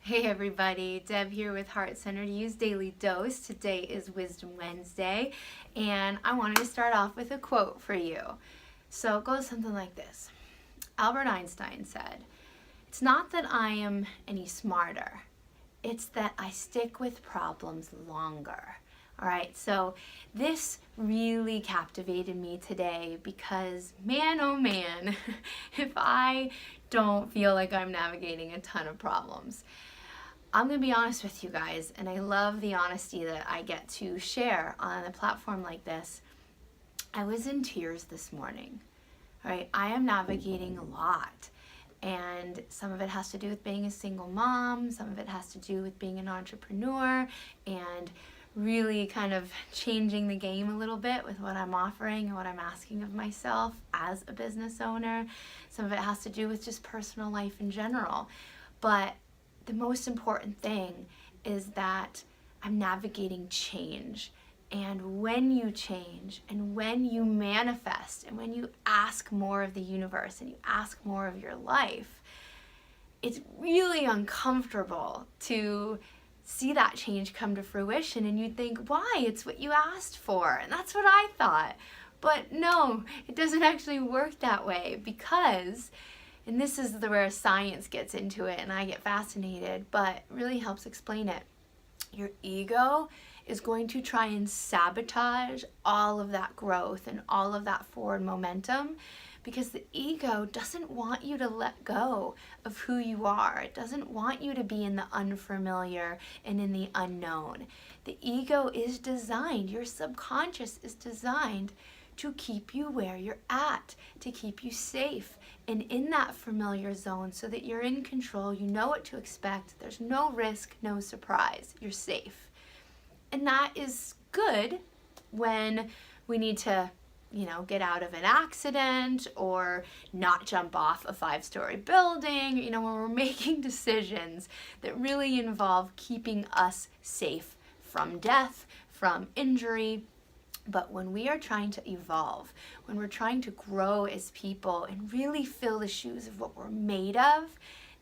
Hey everybody, Deb here with Heart Centered Use Daily Dose. Today is Wisdom Wednesday, and I wanted to start off with a quote for you. So it goes something like this. Albert Einstein said, "It's not that I am any smarter, it's that I stick with problems longer." All right, so this really captivated me today because, man, oh man, if I don't feel like I'm navigating a ton of problems. I'm going to be honest with you guys, and I love the honesty that I get to share on a platform like this. I was in tears this morning. All right, I am navigating a lot, and some of it has to do with being a single mom, some of it has to do with being an entrepreneur, and really kind of changing the game a little bit with what I'm offering and what I'm asking of myself as a business owner. Some of it has to do with just personal life in general. But the most important thing is that I'm navigating change. And when you change and when you manifest and when you ask more of the universe and you ask more of your life, it's really uncomfortable to see that change come to fruition, and you think, why? It's what you asked for. And that's what I thought. But no, it doesn't actually work that way because, and this is where science gets into it and I get fascinated, but it really helps explain it. Your ego is going to try and sabotage all of that growth and all of that forward momentum because the ego doesn't want you to let go of who you are. It doesn't want you to be in the unfamiliar and in the unknown. The ego is designed, your subconscious is designed to keep you where you're at, to keep you safe and in that familiar zone so that you're in control, you know what to expect, there's no risk, no surprise, you're safe. And that is good when we need to, get out of an accident or not jump off a 5-story building, when we're making decisions that really involve keeping us safe from death, from injury. But when we are trying to evolve, when we're trying to grow as people and really fill the shoes of what we're made of,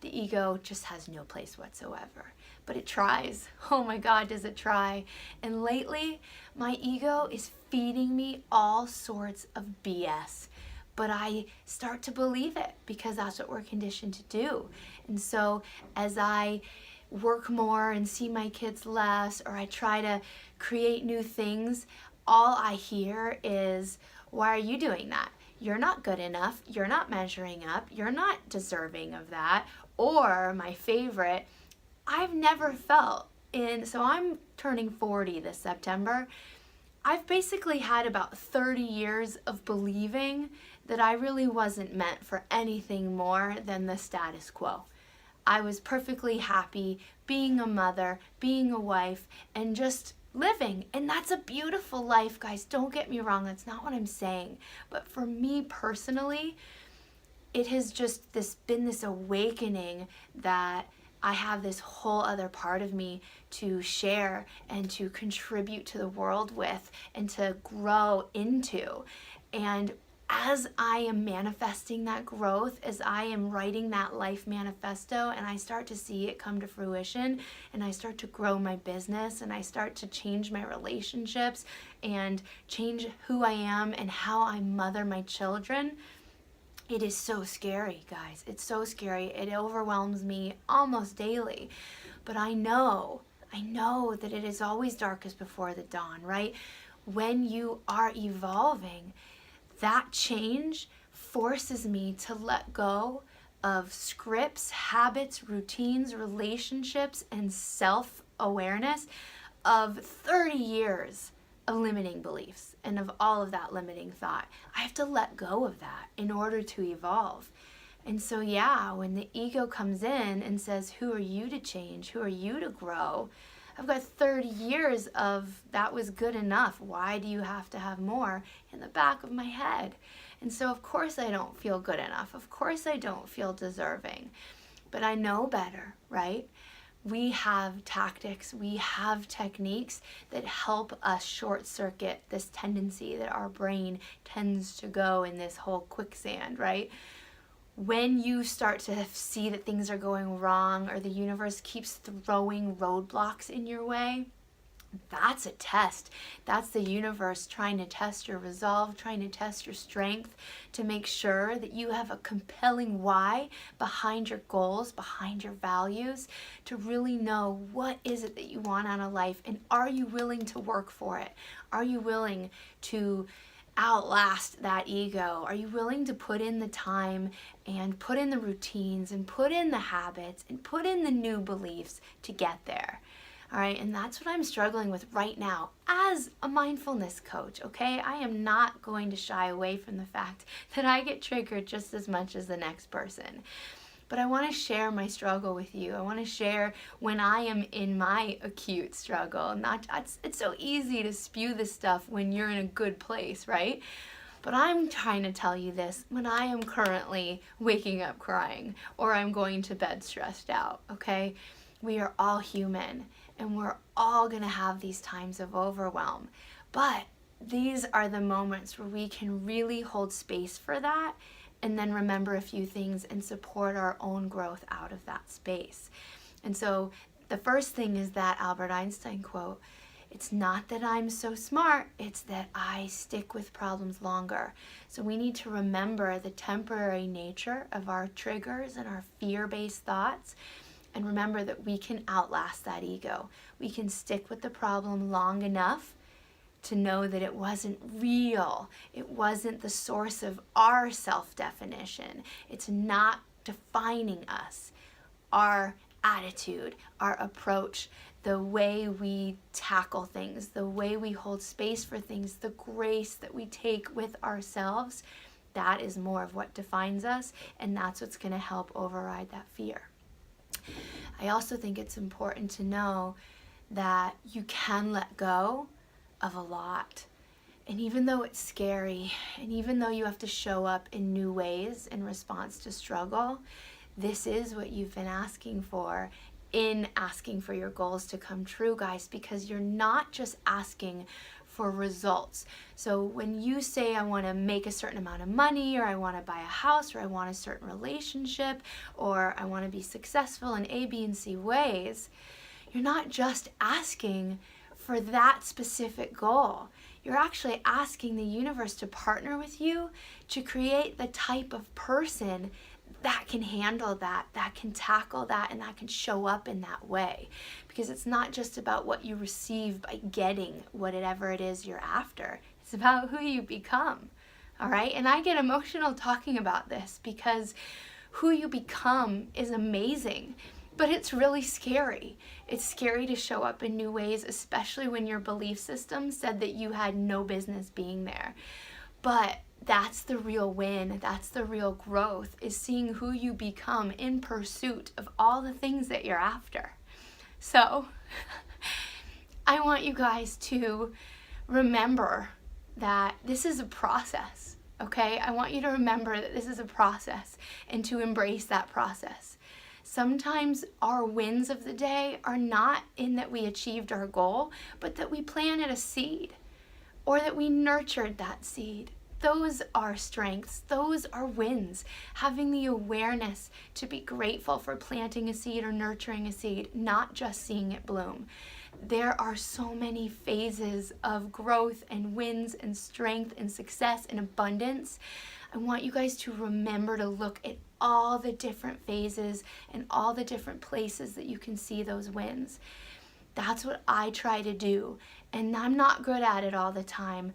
the ego just has no place whatsoever. But it tries. Oh my God, does it try? And lately, my ego is feeding me all sorts of BS. But I start to believe it because that's what we're conditioned to do. And so as I work more and see my kids less, or I try to create new things, all I hear is, why are you doing that? You're not good enough. You're not measuring up. You're not deserving of that. Or my favorite, I've never felt so I'm turning 40 this September. I've basically had about 30 years of believing that I really wasn't meant for anything more than the status quo. I was perfectly happy being a mother, being a wife, and just living. And that's a beautiful life, guys. Don't get me wrong. That's not what I'm saying. But for me personally, it has just been this awakening that I have this whole other part of me to share and to contribute to the world with and to grow into. And as I am manifesting that growth, as I am writing that life manifesto and I start to see it come to fruition and I start to grow my business and I start to change my relationships and change who I am and how I mother my children, it is so scary, guys. It's so scary. It overwhelms me almost daily. But I know that it is always darkest before the dawn, right? When you are evolving, that change forces me to let go of scripts, habits, routines, relationships, and self-awareness of 30 years of limiting beliefs and of all of that limiting thought. I have to let go of that in order to evolve. And so, when the ego comes in and says, who are you to change? Who are you to grow? I've got 30 years of that was good enough. Why do you have to have more in the back of my head? And so, of course, I don't feel good enough. Of course, I don't feel deserving. But I know better, right? We have tactics, we have techniques that help us short circuit this tendency that our brain tends to go in this whole quicksand, right? when you start to see that things are going wrong or the universe keeps throwing roadblocks in your way, that's a test. That's the universe trying to test your resolve, trying to test your strength, to make sure that you have a compelling why behind your goals, behind your values, to really know what is it that you want out of life, and are you willing to work for it? Are you willing to outlast that ego? Are you willing to put in the time and put in the routines and put in the habits and put in the new beliefs to get there? All right, and that's what I'm struggling with right now as a mindfulness coach, okay? I am not going to shy away from the fact that I get triggered just as much as the next person. But I want to share my struggle with you. I want to share when I am in my acute struggle. It's so easy to spew this stuff when you're in a good place, right? But I'm trying to tell you this when I am currently waking up crying or I'm going to bed stressed out, okay? We are all human, and we're all going to have these times of overwhelm. But these are the moments where we can really hold space for that and then remember a few things and support our own growth out of that space. And so the first thing is that Albert Einstein quote, "It's not that I'm so smart, it's that I stick with problems longer." So we need to remember the temporary nature of our triggers and our fear-based thoughts, and remember that we can outlast that ego. We can stick with the problem long enough to know that it wasn't real. It wasn't the source of our self-definition. It's not defining us. Our attitude, our approach, the way we tackle things, the way we hold space for things, the grace that we take with ourselves, that is more of what defines us, and that's what's going to help override that fear. I also think it's important to know that you can let go of a lot. And even though it's scary, and even though you have to show up in new ways in response to struggle, this is what you've been asking for in asking for your goals to come true, guys, because you're not just asking for results. So when you say, I want to make a certain amount of money, or I want to buy a house, or I want a certain relationship, or I want to be successful in A, B, and C ways, you're not just asking for that specific goal. You're actually asking the universe to partner with you to create the type of person that can handle that can tackle that, and that can show up in that way. Because it's not just about what you receive by getting whatever it is you're after. It's about who you become, all right? And I get emotional talking about this because who you become is amazing, but it's really scary. It's scary to show up in new ways, especially when your belief system said that you had no business being there. But that's the real win. That's the real growth, is seeing who you become in pursuit of all the things that you're after. So I want you guys to remember that this is a process, okay? I want you to remember that this is a process and to embrace that process. Sometimes our wins of the day are not in that we achieved our goal, but that we planted a seed or that we nurtured that seed. Those are strengths. Those are wins. Having the awareness to be grateful for planting a seed or nurturing a seed, not just seeing it bloom. There are so many phases of growth and wins and strength and success and abundance. I want you guys to remember to look at all the different phases and all the different places that you can see those wins. That's what I try to do, and I'm not good at it all the time.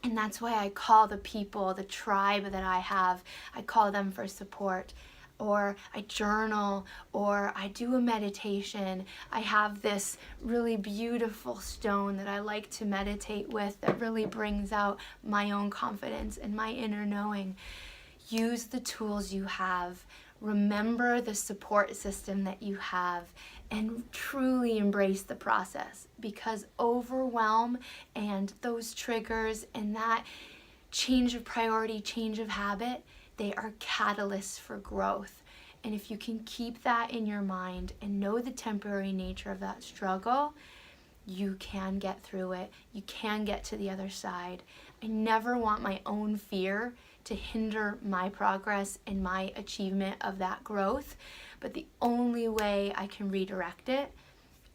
And that's why I call the people, the tribe that I have, I call them for support. Or I journal, or I do a meditation. I have this really beautiful stone that I like to meditate with that really brings out my own confidence and my inner knowing. Use the tools you have. Remember the support system that you have, and truly embrace the process, because overwhelm and those triggers and that change of priority, change of habit, they are catalysts for growth. And if you can keep that in your mind and know the temporary nature of that struggle, you can get through it. You can get to the other side. I never want my own fear to hinder my progress and my achievement of that growth. But the only way I can redirect it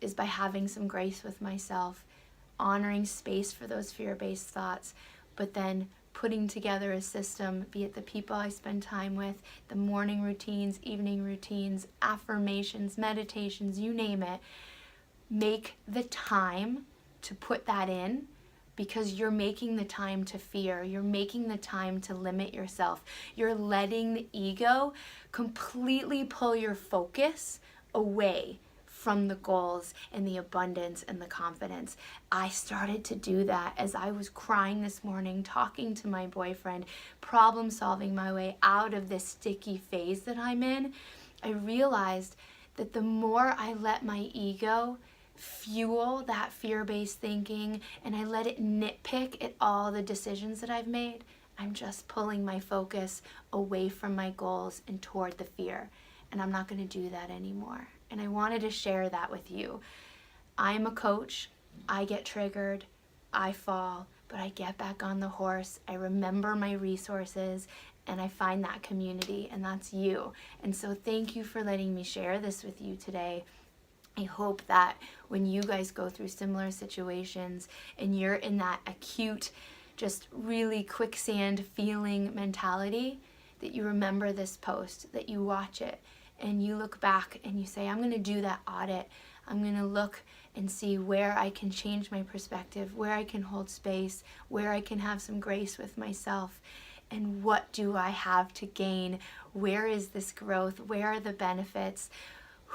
is by having some grace with myself, honoring space for those fear-based thoughts, but then putting together a system, be it the people I spend time with, the morning routines, evening routines, affirmations, meditations, you name it. Make the time to put that in, because you're making the time to fear. You're making the time to limit yourself. You're letting the ego completely pull your focus away from the goals and the abundance and the confidence. I started to do that as I was crying this morning, talking to my boyfriend, problem solving my way out of this sticky phase that I'm in. I realized that the more I let my ego fuel that fear-based thinking and I let it nitpick at all the decisions that I've made, I'm just pulling my focus away from my goals and toward the fear. And I'm not going to do that anymore. And I wanted to share that with you. I'm a coach. I get triggered. I fall. But I get back on the horse. I remember my resources. And I find that community. And that's you. And so thank you for letting me share this with you today. I hope that when you guys go through similar situations and you're in that acute, just really quicksand feeling mentality, that you remember this post, that you watch it, and you look back and you say, I'm going to do that audit. I'm going to look and see where I can change my perspective, where I can hold space, where I can have some grace with myself, and what do I have to gain? Where is this growth? Where are the benefits?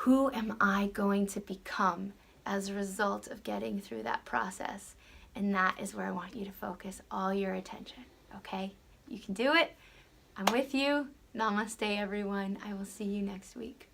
Who am I going to become as a result of getting through that process? And that is where I want you to focus all your attention, okay? You can do it. I'm with you. Namaste, everyone. I will see you next week.